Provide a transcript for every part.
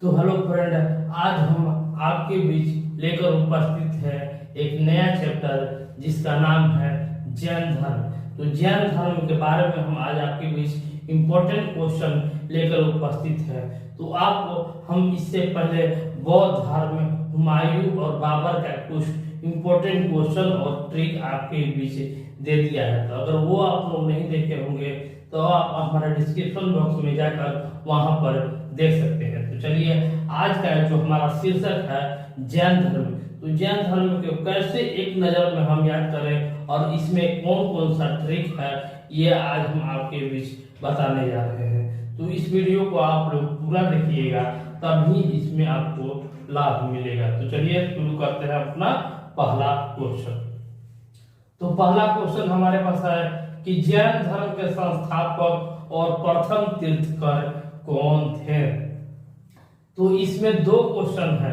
तो hello friend, आज हम आपके बीच लेकर उपस्थित है एक नया चैप्टर जिसका नाम है जैन धर्म। तो जैन धर्म के बारे में हम आज आपके बीच इम्पोर्टेंट क्वेश्चन लेकर उपस्थित है। तो आपको हम इससे पहले बौद्ध धर्म हुमायूं और बाबर का कुछ इम्पोर्टेंट क्वेश्चन और ट्रिक आपके बीच दे दिया है। तो अगर वो आप लोग नहीं देखे होंगे तो आप हमारे डिस्क्रिप्शन बॉक्स में जाकर वहां पर देख सकते हैं। तो चलिए, आज का जो हमारा शीर्षक है जैन धर्म। तो जैन धर्म को कैसे एक नजर में हम याद करें और इसमें कौन कौन सा ट्रिक है, ये आज हम आपके बीच बताने जा रहे हैं। तो इस वीडियो को आप लोग पूरा देखिएगा, तभी इसमें आपको लाभ मिलेगा। तो चलिए शुरू करते हैं अपना पहला क्वेश्चन। तो पहला क्वेश्चन हमारे पास है कि जैन धर्म के संस्थापक और प्रथम तीर्थंकर कौन थे। तो इसमें दो क्वेश्चन है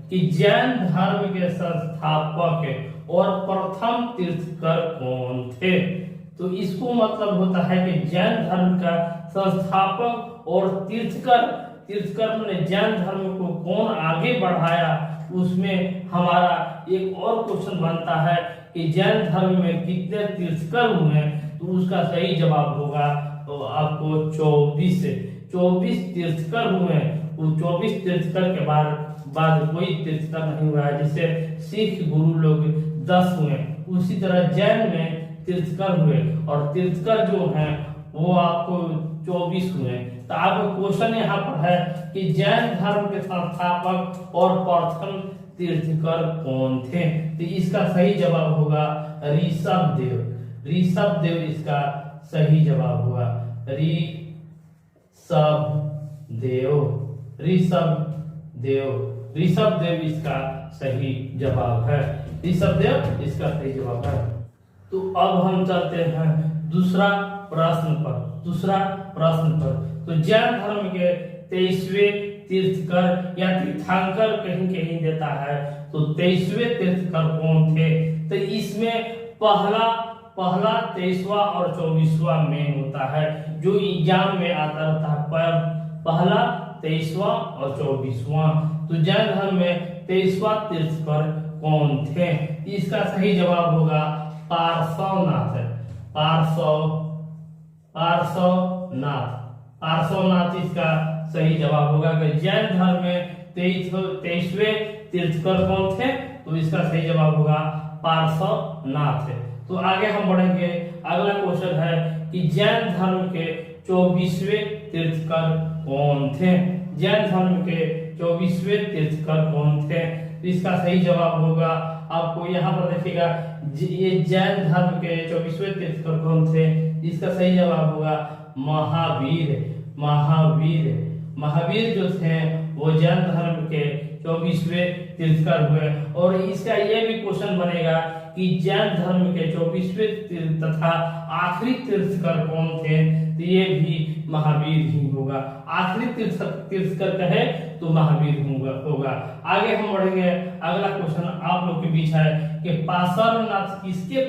कि जैन धर्म के संस्थापक और प्रथम तीर्थंकर कौन थे। तो इसको मतलब होता है कि जैन धर्म का संस्थापक और तीर्थंकर ने जैन धर्म को कौन आगे बढ़ाया। उसमें हमारा एक और क्वेश्चन बनता है कि जैन धर्म में कितने तीर्थंकर हुए। तो उसका सही जवाब होगा तो आपको 24 तीर्थंकर हुए। वो 24 तीर्थंकर के बाद कोई तीर्थंकर नहीं हुआ है। जैसे सिख गुरु लोग 10 हुए, उसी तरह जैन में तीर्थंकर हुए और तीर्थंकर जो हैं वो आपको 24 हुए। तो आपका क्वेश्चन यहाँ पर है कि जैन धर्म के संस्थापक और प्रथम तीर्थंकर कौन थे। तो इसका सही जवाब होगा ऋषभ देव इसका सही जवाब होगा। ऋषभ देव इसका सही जवाब है। ऋषभ देव इसका सही जवाब है। तो अब हम चलते हैं दूसरा प्रश्न पर। तो जैन धर्म के 23वें तीर्थंकर या तीर्थंकर कहीं देता है। तो 23वें तीर्थंकर कौन थे। तो इसमें पहला 23वां और 24वां मेन होता है, जो एग्जाम में आता रहता है। पहला 23वां और 24वां। तो जैन धर्म में 23वां तीर्थंकर कौन थे। इसका सही जवाब होगा पार्श्वनाथ इसका सही जवाब होगा। कि जैन धर्म में 23वें तीर्थंकर कौन थे। तो इसका सही जवाब होगा पार्श्वनाथ। तो आगे हम बढ़ेंगे। अगला क्वेश्चन है कि जैन धर्म के 24वें तीर्थंकर कौन थे। जैन धर्म के 24वें तीर्थंकर कौन थे। तो इसका सही जवाब होगा, आपको यहाँ पर देखिएगा, ये जैन धर्म के 24वें तीर्थंकर कौन थे। इसका सही जवाब होगा महावीर जो थे वो जैन धर्म के 24वें तीर्थंकर हुए। और इसका ये भी क्वेश्चन बनेगा कि जैन धर्म के 24वें तथा आखिरी तीर्थंकर कौन थे। तो ये भी महावीर ही होगा। आखिरी तीर्थंकर कहे तो महावीर होगा। आगे हम बढ़ेंगे। अगला क्वेश्चन आप लोग के बीच है कि पार्श्वनाथ किसके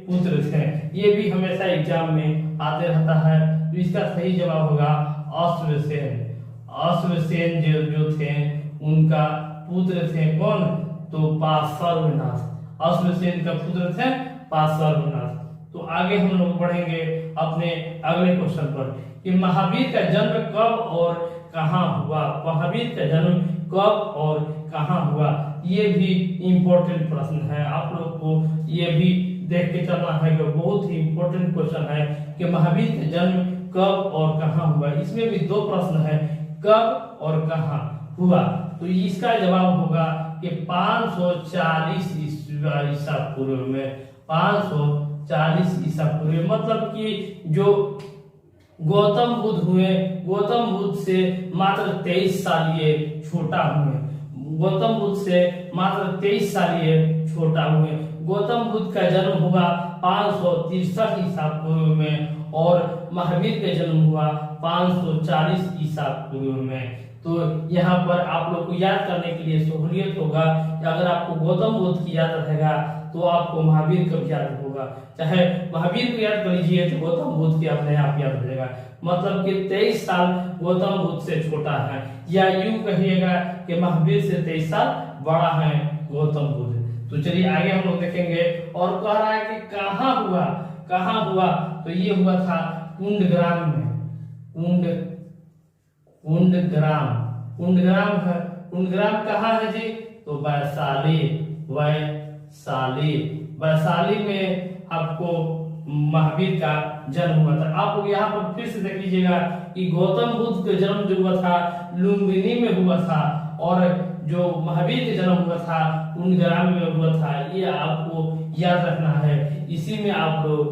पुत्र थे। ये भी हमेशा एग्जाम में आते रहता है। तो इसका सही जवाब होगा अश्वसेन जो थे उनका पुत्र थे कौन। तो पार्श्वनाथ, अश्वसेन का पुत्र थे पार्श्वनाथ। तो आगे हम लोग बढ़ेंगे अपने अगले क्वेश्चन पर कि महावीर का जन्म कब और कहाँ हुआ। ये भी इम्पोर्टेंट प्रश्न है। आप लोग को ये भी देख के चलना है कि बहुत ही इम्पोर्टेंट क्वेश्चन है कि महावीर का जन्म कब और कहाँ हुआ। इसमें भी दो प्रश्न है, कब और कहाँ हुआ। तो इसका जवाब होगा कि 540 ईसा पूर्व में। 540 ईसा पूर्व मतलब कि जो गौतम बुद्ध से मात्र 23 साल ये छोटा हुए। गौतम बुद्ध का जन्म हुआ 563 ईसा पूर्व में और महावीर का जन्म हुआ 540 ईसा पूर्व में। तो यहाँ पर आप लोग को याद करने के लिए सहूलियत होगा कि अगर आपको गौतम बुद्ध की याद रहेगा तो आपको महावीर कब याद होगा। होगा। चाहे महावीर को याद कर लीजिए तो गौतम बुद्ध की अपने आप याद हो जाएगा। मतलब कि 23 साल गौतम बुद्ध से छोटा है, या यूं कहिएगा कि महावीर से 23 साल बड़ा है गौतम बुद्ध। तो चलिए आगे हम लोग देखेंगे। और कह रहा है कि कहाँ हुआ, कहाँ हुआ, तो ये हुआ था कुंडग्राम में। कुंडग्राम, कुंडग्राम है, कुंडग्राम कहाँ है जी, तो वैशाली, वैशाली में आपको महावीर का जन्म हुआ था। आप लोग यहाँ पर फिर से देख लीजिएगा कि गौतम बुद्ध का जन्म जो हुआ था लुम्बिनी में हुआ था, और जो महावीर का जन्म हुआ था कुंडग्राम में हुआ था। ये आपको याद रखना है, इसी में आप लोग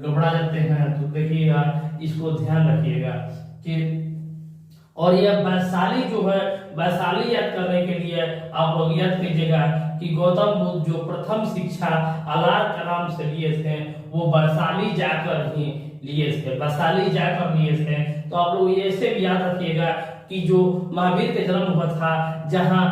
घबरा जाते हैं, तो देखिएगा, इसको ध्यान रखिएगा कि। और यह वैशाली जो है, वैशाली याद करने के लिए आप लोग याद कीजिएगा कि गौतम बुद्ध जो प्रथम शिक्षा अलार का नाम से लिए थे वो वैशाली जाकर ही लिए थे, वैशाली जाकर लिए थे। तो आप लोग ऐसे भी याद रखिएगा कि जो महावीर का जन्म हुआ था, जहाँ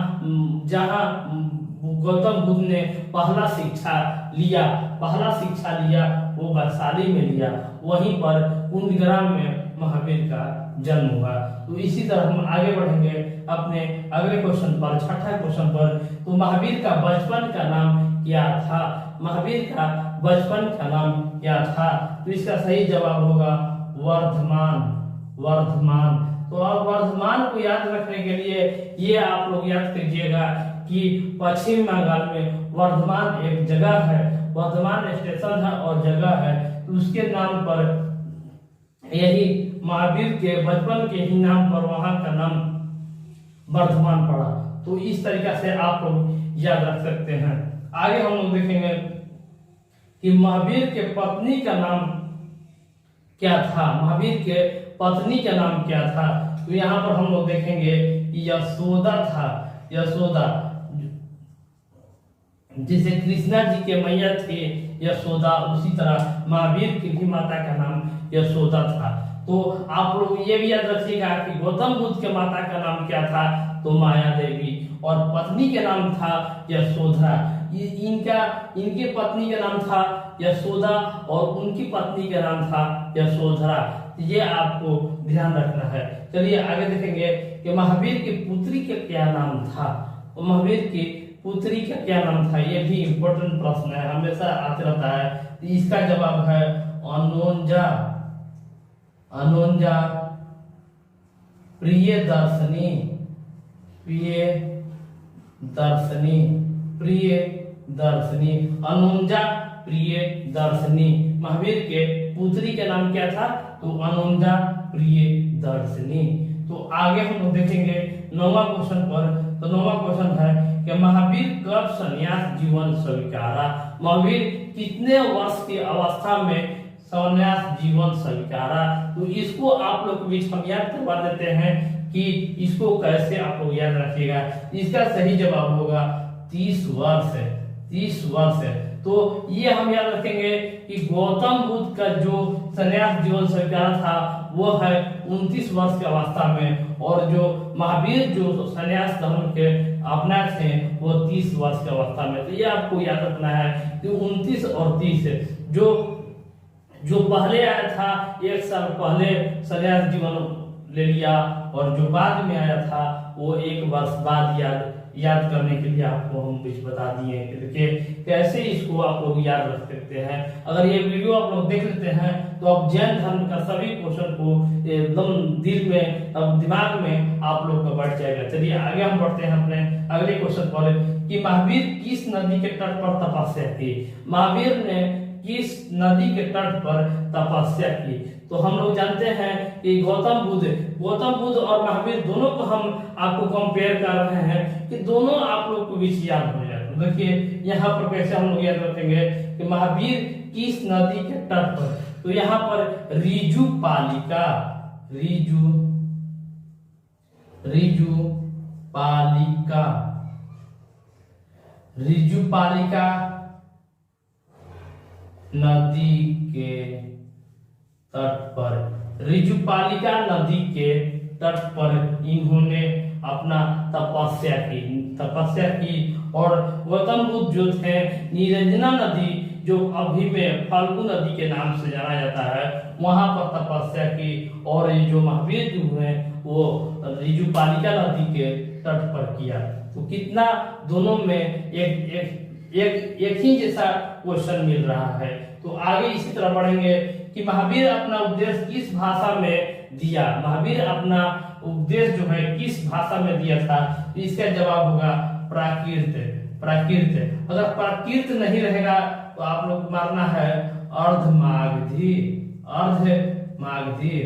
गौतम बुद्ध ने पहला शिक्षा लिया वो वैशाली में लिया, वहीं पर कुंडग्राम में महावीर का जन्म हुआ। तो इसी तरह हम आगे बढ़ेंगे अपने अगले क्वेश्चन पर, छठा क्वेश्चन पर। तो महावीर का बचपन का नाम क्या था, महावीर का बचपन का नाम क्या था, तो इसका सही जवाब होगा वर्धमान। तो अब वर्धमान को याद रखने के लिए ये आप लोग याद कीजिएगा कि पश्चिम बंगाल में वर्धमान एक जगह है, वर्धमान स्टेशन है और जगह है, तो उसके नाम पर यही महावीर के बचपन के ही नाम पर वहां का नाम वर्धमान पड़ा। तो इस तरीका से आप लोग याद रख सकते हैं। आगे हम लोग देखेंगे कि महावीर के पत्नी का नाम क्या था, महावीर के पत्नी का नाम क्या था। तो यहाँ पर हम लोग देखेंगे यशोदा था, यशोदा, जैसे कृष्णा जी के मैया थे यशोदा, उसी तरह महावीर की भी माता का नाम यशोदा था। तो आप लोग ये भी याद रखिएगा कि गौतम बुद्ध के माता का नाम क्या था, तो माया देवी, और पत्नी के नाम था यशोधरा। इनके पत्नी का नाम था यशोदा और उनकी पत्नी का नाम था यशोधरा। ये आपको ध्यान रखना है। चलिए आगे देखेंगे कि महावीर की पुत्री का क्या नाम था, महावीर की पुत्री का क्या नाम था। ये भी इंपॉर्टेंट प्रश्न है, हमेशा आते रहता है। इसका जवाब है अनोंजा, अनोंजा प्रियदर्शनी, प्रियदर्शनी, प्रियदर्शनी, अनोंजा प्रियदर्शनी। महावीर के पुत्री का नाम क्या था, तो अनोंजा प्रियदर्शनी। तो आगे हम लोग देखेंगे 9वां क्वेश्चन पर। तो 9वां क्वेश्चन है कि महावीर कब संन्यास जीवन स्वीकारा, महावीर कितने वर्ष की अवस्था में संन्यास जीवन स्वीकारा। तो इसको आप लोग के बीच हम याद करवा देते हैं कि इसको कैसे आप लोग याद रखिएगा। इसका सही जवाब होगा 30 वर्ष, 30 वर्ष। तो ये हम याद रखेंगे कि गौतम बुद्ध का जो संन्यास जीवन स्वीकारा था वो है 29 वर्ष की अवस्था में, और जो महावीर जो संन्यास धर्म के अपना थे वो 30 वर्ष की अवस्था में। तो ये आपको याद रखना है कि 29 और 30, जो पहले आया था 1 साल पहले संन्यास जीवन ले लिया, और जो बाद में आया था वो 1 वर्ष बाद याद करने के लिए आपको हम कुछ बता दिए कि कैसे इसको आप लोग याद रख सकते हैं। अगर ये वीडियो आप लोग देख लेते हैं तो आप जैन धर्म का सभी क्वेश्चन को एकदम दिल में, अब दिमाग में आप लोग का बैठ जाएगा। चलिए आगे हम बढ़ते हैं अपने अगले क्वेश्चन पर कि महावीर किस नदी के तट पर तपस्या की, महावीर ने किस नदी के तट पर तपस्या की। तो हम लोग जानते हैं कि गौतम बुद्ध और महावीर दोनों को हम आपको कंपेयर कर रहे हैं कि दोनों आप लोग को बीच याद हो जाए। तो देखिए यहाँ पर कैसे हम लोग याद रखेंगे कि महावीर किस नदी के तट पर, तो यहाँ पर रिजु पालिका, रिजु पालिका नदी के तट पर, रिजुपालिका नदी के तट पर इन्होंने अपना तपस्या की। और गौतम बुद्ध जो थे निरंजना नदी जो अभी में फाल्गु नदी के नाम से जाना जाता है, वहां पर तपस्या की। और ये जो महावीर जो हुए वो ऋजुपालिका नदी के तट पर किया। तो कितना दोनों में एक ही जैसा क्वेश्चन मिल रहा है। तो आगे इसी तरह बढ़ेंगे कि महावीर अपना उपदेश किस भाषा में दिया। महावीर अपना उपदेश जो है किस भाषा में दिया था, तो इसका जवाब होगा प्राकृत। प्राकृत, अगर प्राकृत नहीं रहेगा तो आप लोग मारना है अर्धमागधी। अर्धमागधी,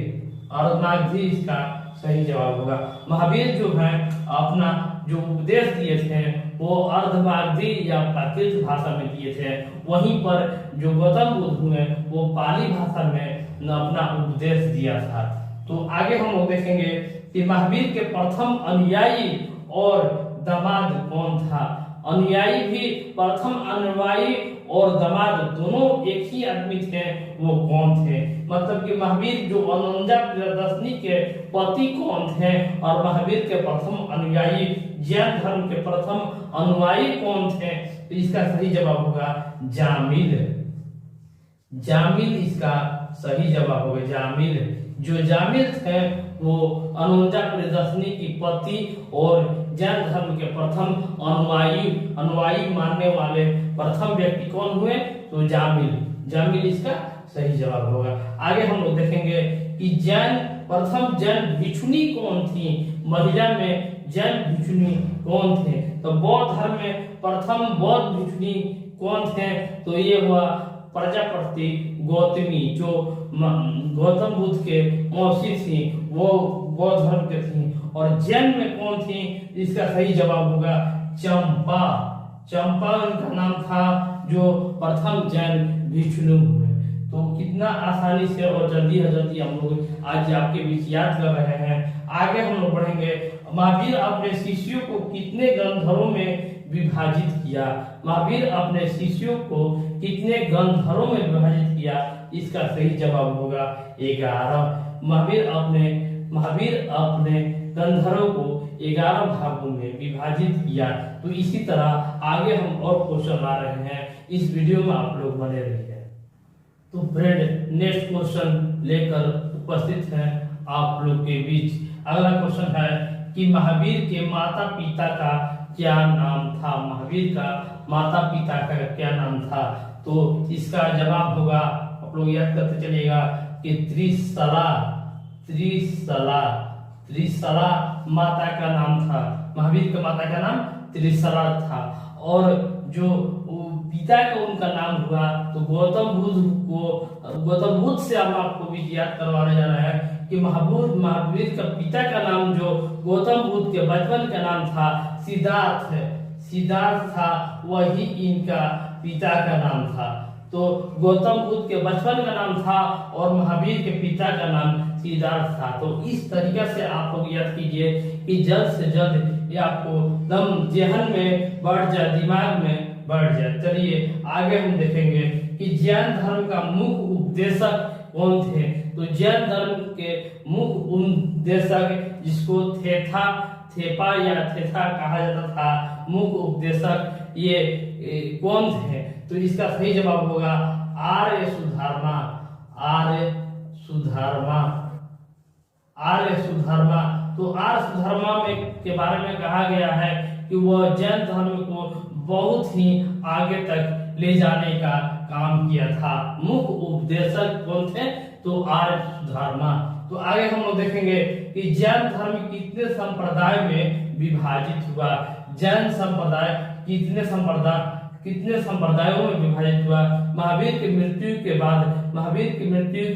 अर्धमागधी इसका सही जवाब होगा। महावीर जो है अपना जो उपदेश दिए थे वो अर्धमागधी या प्राकृत भाषा में दिए थे। वहीं पर जो गौतम बुद्ध हुए वो पाली भाषा में अपना उपदेश दिया था। तो आगे हम लोग देखेंगे कि महावीर के प्रथम अनुयायी और दामाद कौन था। अनुयायी भी, प्रथम अनुयायी और दामाद दोनों एक ही आदमी थे, वो कौन थे। मतलब कि महावीर जो अनंजा प्रियदर्शनी के पति कौन थे, और महावीर के प्रथम अनुयायी, जैन धर्म के प्रथम अनुयायी कौन थे। तो इसका सही जवाब होगा जामिल। जामिल इसका सही जवाब होगा जामिल। जो जामिल थे वो अनुजा प्रियदर्शनी की पति और जैन धर्म के प्रथम अनुयायी मानने वाले प्रथम व्यक्ति कौन हुए, तो जामिल इसका सही जवाब होगा। आगे हम लोग देखेंगे कि प्रथम जैन भिक्षुणी कौन थी। महिला में जैन भिक्षुणी कौन थे, तो बौद्ध धर्म में प्रथम बौद्ध भिक्षुणी कौन थे, तो ये हुआ प्रजापति गौतमी, जो गौतम बुद्ध के मौसी थी, वो बौद्ध धर्म के थी। और जैन में कौन थी, इसका सही जवाब होगा चंपा। चंपा उनका नाम था, जो प्रथम जैन भिक्षुणी हुए। तो कितना आसानी से और जल्दी हम लोग आज आपके बीच याद कर रहे हैं। आगे हम लोग बढ़ेंगे। महावीर अपने शिष्यों को कितने गंधर्वों में विभाजित किया। महावीर अपने शिष्यों को कितने गंधर्वों में विभाजित किया, इसका सही जवाब होगा 11। महावीर अपने गंधर्वों को 11 भागों में विभाजित किया। तो इसी तरह आगे हम और क्वेश्चन ला रहे हैं, इस वीडियो में आप लोग बने रहिए। तो फ्रेंड, नेक्स्ट क्वेश्चन लेकर उपस्थित हैं आप लोग के बीच। अगला क्वेश्चन है कि महावीर के माता पिता का क्या नाम था। महावीर का माता पिता का क्या नाम था, तो इसका जवाब होगा, आप लोग याद करते चलिएगा कि त्रिशला माता का नाम था। महावीर के माता का नाम त्रिशला था। और जो पिता का उनका नाम हुआ, तो गौतम बुद्ध से हम आपको भी याद करवाने जा रहे हैं कि महावीर का पिता का नाम जो गौतम बुद्ध के बचपन का नाम था सिद्धार्थ था, वही इनका पिता का नाम था। तो गौतम बुद्ध के बचपन का नाम था और महावीर के पिता का नाम सिद्धार्थ था। तो इस तरीके से आप लोग याद कीजिए कि जल्द से जल्द ये आपको दम जेहन में बढ़ जाए, दिमाग में बढ़ जाए। चलिए आगे हम देखेंगे कि जैन धर्म का मुख्य उपदेशक कौन थे। तो जैन धर्म के मुख्य उपदेशक, जिसको थेपा या थेथा कहा जाता था, मुख्य उपदेशक ये कौन थे, तो इसका सही जवाब होगा आर्य सुधर्मा। तो आर्य सुधर्मा के बारे में कहा गया है कि वह जैन धर्म को बहुत ही आगे तक ले जाने का काम किया था। मुख्य उपदेशक कौन थे, तो आर्य सुधर्मा। तो आगे हम लोग देखेंगे कि जैन धर्म कितने संप्रदाय में विभाजित हुआ। जैन संप्रदाय कितने संप्रदायों में विभाजित हुआ। महावीर की मृत्यु के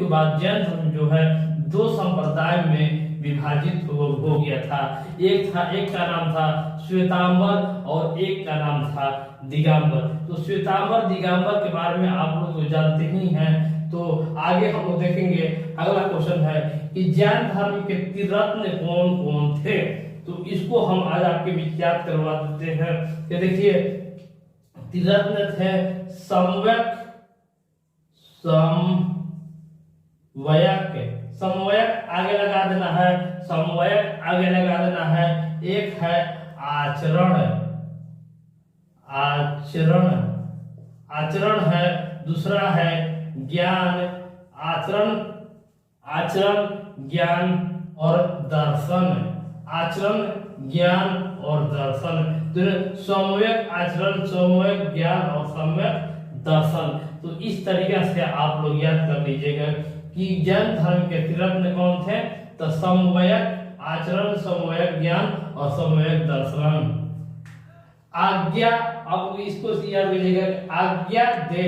बाद जैन धर्म जो है 2 संप्रदाय में विभाजित हो गया था। एक का नाम था श्वेतांबर और एक का नाम था दिगंबर। तो श्वेतांबर दिगंबर के बारे में आप लोग जानते ही हैं। तो आगे हम लोग देखेंगे। अगला क्वेश्चन है कि जैन धर्म के त्रिरत्न कौन कौन थे। तो इसको हम आज आपके बीच याद करवा देते हैं। ये देखिए, त्रिरत्न थे समवयक आगे लगा देना है। एक है आचरण है। दूसरा है ज्ञान, आचरण, आचरण, ज्ञान और दर्शन, आचरण, ज्ञान और दर्शन, तो सम्यक आचरण, सम्यक ज्ञान और सम्यक दर्शन। तो इस तरीके से आप लोग याद कर लीजिएगा कि जैन धर्म के त्रिरत्न कौन थे, तो सम्यक आचरण, सम्यक ज्ञान और सम्यक दर्शन। आज्ञा, आप इसको याद कीजिएगा, आज्ञा दे,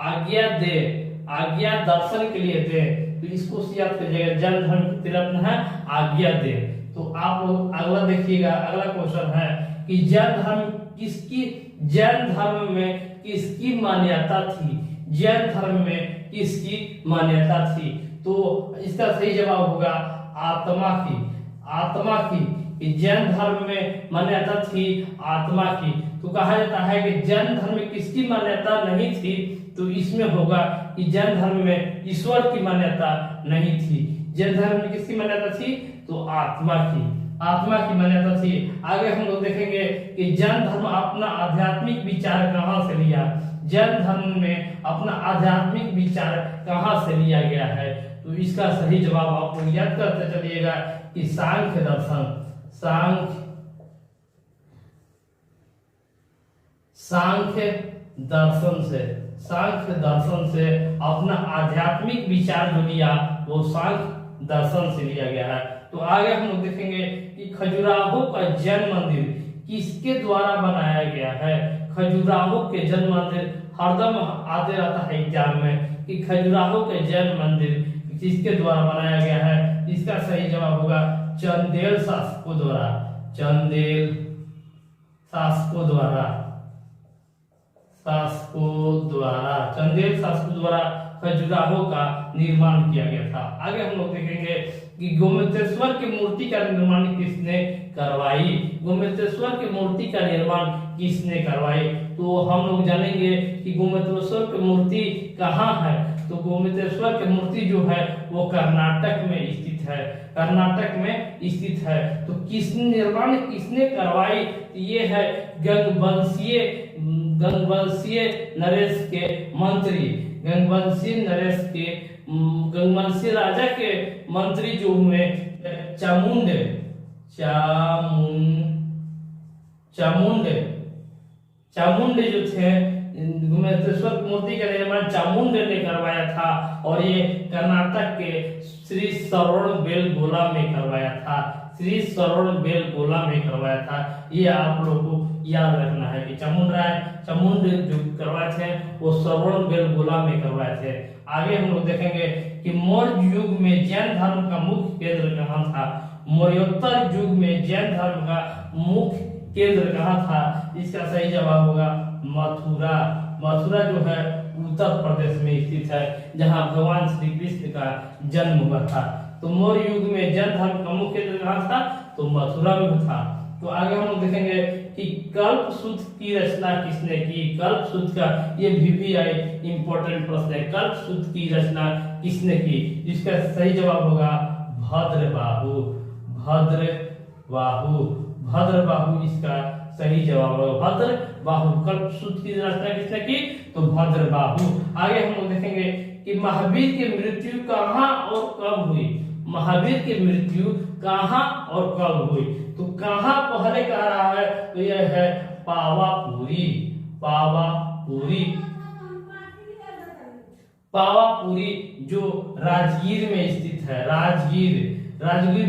आज्ञा दे, आज्ञा दर्शन के लिए दे, तो इसको याद कीजिएगा, जैन धर्म के त्रिरत्न है आज्ञा दे। तो आप लोग अगला देखिएगा, अगला क्वेश्चन है कि जैन धर्म किसकी, जैन धर्म में किसकी मान्यता थी, जैन धर्म में किसकी मान्यता थी, तो इसका सही जवाब होगा आत्मा की, आत्मा की, जैन धर्म में मान्यता थी आत्मा की। तो कहा जाता है कि जैन धर्म में किसकी मान्यता नहीं थी, तो इसमें होगा कि जैन धर्म में ईश्वर की मान्यता नहीं थी। जैन धर्म में किसकी मान्यता थी, तो आत्मा की, आत्मा की मान्यता थी। आगे हम लोग देखेंगे कि जैन धर्म अपना आध्यात्मिक विचार कहां से लिया, जैन धर्म में अपना आध्यात्मिक विचार कहां से लिया गया है, तो इसका सही जवाब आप लोग याद करते चलिएगा कि सांख्य दर्शन, सांख्य दर्शन से, सांख्य दर्शन से अपना आध्यात्मिक विचार जो लिया वो सांख्य दर्शन से लिया गया है। तो आगे हम लोग देखेंगे कि खजुराहो का जैन मंदिर किसके द्वारा बनाया गया है, खजुराहो के जैन मंदिर हरदम आते रहता है एग्जाम में कि खजुराहो के जैन मंदिर किसके द्वारा बनाया गया है, इसका सही जवाब होगा चंदेल शासकों द्वारा, चंदेल शासकों द्वारा, शासकों द्वारा, चंदेल शासकों द्वारा खजुराहो का निर्माण किया गया था। आगे हम लोग देखेंगे कि गोमतेश्वर की मूर्ति का निर्माण किसने करवाई, गोमतेश्वर की मूर्ति का निर्माण किसने करवाई, तो हम लोग जानेंगे कि गोमतेश्वर की मूर्ति कहाँ है, तो गोमतेश्वर की मूर्ति जो है वो कर्नाटक में स्थित है, कर्नाटक में स्थित है। तो किसने निर्माण किसने करवाई, ये है गंगवंशीय नरेश के मंत्री, गंगवंशीय नरेश के, गंगवंशीय राजा के मंत्री जो हुए चामुंडे, चामुंडे जो थे, गोमतेश्वर मूर्ति का निर्माण चामुंडे ने करवाया था और ये कर्नाटक के श्री श्रवणबेलगोला में करवाया था, श्री श्रवणबेलगोला में करवाया था। ये आप लोगों को याद रखना है कि चामुंड जो करवाए थे वो श्रवणबेलगोला में करवाए थे। आगे हम लोग देखेंगे कि मौर्य युग में जैन धर्म का मुख्य केंद्र कहाँ था, मौर्योत्तर युग में जैन धर्म का मुख्य केंद्र कहाँ था, इसका सही जवाब होगा मथुरा, मथुरा जो है उत्तर प्रदेश में स्थित है जहाँ भगवान श्री कृष्ण का जन्म हुआ था। तो मौर्य युग में जैन धर्म का मुख्य केंद्र कहाँ था, तो मथुरा में था। तो आगे हम लोग देखेंगे कि कल्पसूत्र की रचना किसने की, कल्पसूत्र का ये VVI इंपॉर्टेंट प्रश्न है, कल्पसूत्र की रचना किसने की, इसका सही जवाब होगा भद्रबाहु, भद्रबाहु, भद्रबाहु इसका सही जवाब होगा भद्रबाहु। कल्पसूत्र की रचना किसने की, तो भद्रबाहु। आगे हम लोग देखेंगे कि महावीर की मृत्यु कहाँ और कब हुई, महावीर की मृत्यु कहाँ और कब हुई, तो कहाँ पहले कह रहा है, तो यह है पावापुरी, पावापुरी, पावापुरी जो राजगीर में स्थित है, राजगीर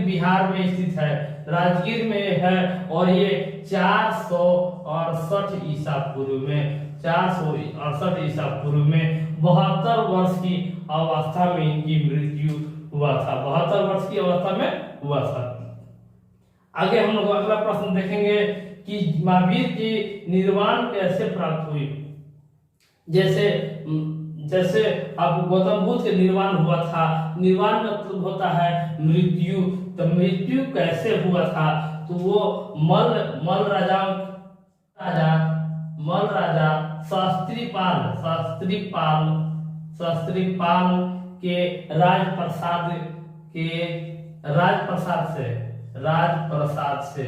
बिहार में स्थित है, राजगीर में है और ये 468 ईसा पूर्व में, 468 ईसा पूर्व में 72 वर्ष की अवस्था में इनकी मृत्यु हुआ था, 72 वर्ष की अवस्था में हुआ था। आगे हम लोग अगला प्रश्न देखेंगे कि महावीर की निर्वाण कैसे प्राप्त हुई, जैसे अब गौतम बुद्ध के निर्वाण हुआ था, निर्वाण मतलब होता है मृत्यु, तो मृत्यु कैसे हुआ था, तो वो मल राजा शास्त्रीपाल के राजप्रसाद से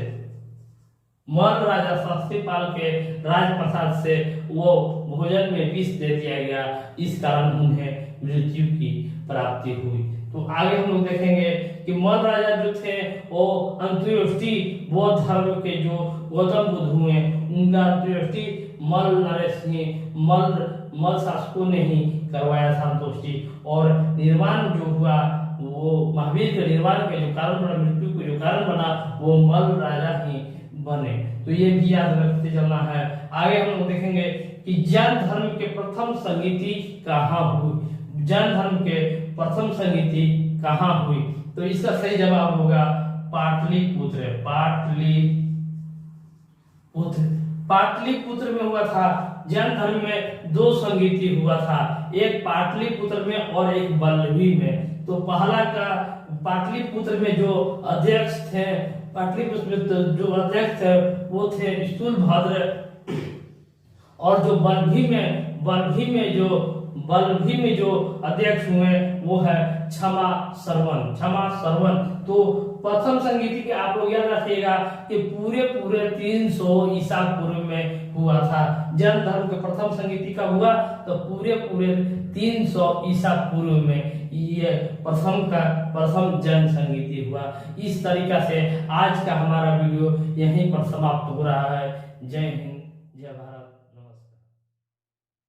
मल राजा शक्तिपाल के राजप्रसाद से वो भोजन में विष दे दिया गया, इस कारण उन्हें मृत्यु की प्राप्ति हुई। तो आगे हम लोग देखेंगे कि मल राजा जो थे वो अंत्योष्टि बौद्ध धर्म के जो गौतम बुद्ध हुए, उनका अंत्योष्टि मल नरेश ने मल शासकों ने ही करवाया था अंत्योष्टि, और निर्माण जो हुआ वो महावीर के निर्माण के जो कारण बना, मृत्यु को जो कारण बना, वो मल राजा ही बने। तो ये भी याद रखते चलना है। आगे हम लोग देखेंगे कि जैन धर्म के प्रथम संगीति कहाँ हुई। जैन धर्म के प्रथम संगीति कहाँ हुई? तो इसका सही जवाब होगा पाटलिपुत्र। पाटलिपुत्र में हुआ था। जैन धर्म में दो संगीति हुआ था, एक पाटलिपुत्र में और एक बल्लभी में। तो पहला का पाटलिपुत्र में जो अध्यक्ष थे, पाटलिपुत्र में जो अध्यक्ष थे वो थे स्थूलभद्र, और जो बल्लभी में जो अध्यक्ष हुए वो है क्षमा सरवन। तो प्रथम संगीति के आप लोग याद रखिएगा कि पूरे 300 ईसा पूर्व में हुआ था। जैन धर्म के प्रथम संगीति का हुआ तो पूरे 300 ईसा पूर्व में ये प्रथम जैन संगीति हुआ। इस तरीका से आज का हमारा वीडियो यहीं पर समाप्त हो रहा है। जय हिंद।